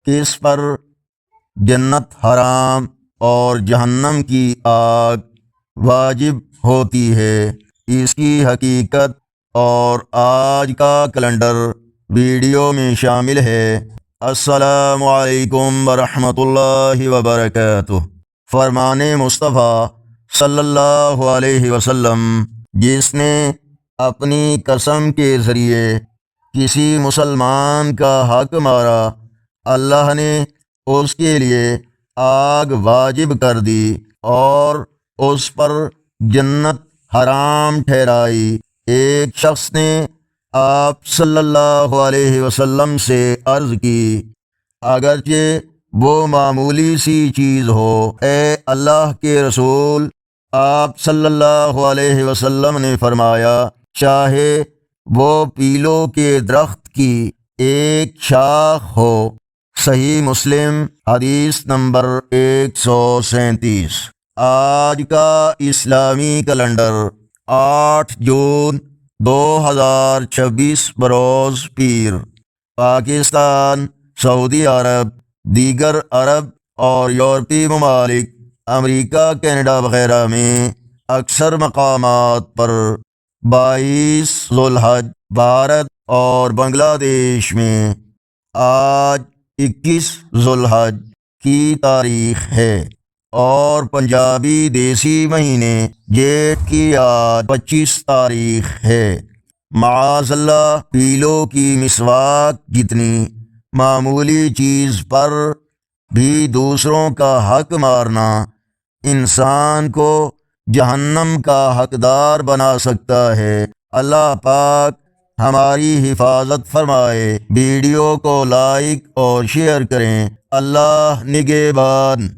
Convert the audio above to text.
کس پر جنت حرام اور جہنم کی آگ واجب ہوتی ہے، اس کی حقیقت اور آج کا کیلنڈر ویڈیو میں شامل ہے۔ السلام علیکم ورحمۃ اللہ وبرکاتہ۔ فرمان مصطفیٰ صلی اللہ علیہ وسلم، جس نے اپنی قسم کے ذریعے کسی مسلمان کا حق مارا، اللہ نے اس کے لیے آگ واجب کر دی اور اس پر جنت حرام ٹھہرائی۔ ایک شخص نے آپ صلی اللہ علیہ وسلم سے عرض کی، اگرچہ وہ معمولی سی چیز ہو، اے اللہ کے رسول۔ آپ صلی اللہ علیہ وسلم نے فرمایا، چاہے وہ پیلوں کے درخت کی ایک شاخ ہو۔ صحیح مسلم حدیث نمبر 137۔ آج کا اسلامی کیلنڈر 8 جون 2026 بروز پیر۔ پاکستان، سعودی عرب، دیگر عرب اور یورپی ممالک، امریکہ، کینیڈا وغیرہ میں اکثر مقامات پر 22 ذوالحج، بھارت اور بنگلہ دیش میں آج 21 ذوالحج کی تاریخ ہے اور پنجابی دیسی مہینے جیٹھ کی آج 25 تاریخ ہے۔ معاذ اللہ، پیلوں کی مسواک جتنی معمولی چیز پر بھی دوسروں کا حق مارنا انسان کو جہنم کا حقدار بنا سکتا ہے۔ اللہ پاک ہماری حفاظت فرمائے۔ ویڈیو کو لائک اور شیئر کریں۔ اللہ نگہبان۔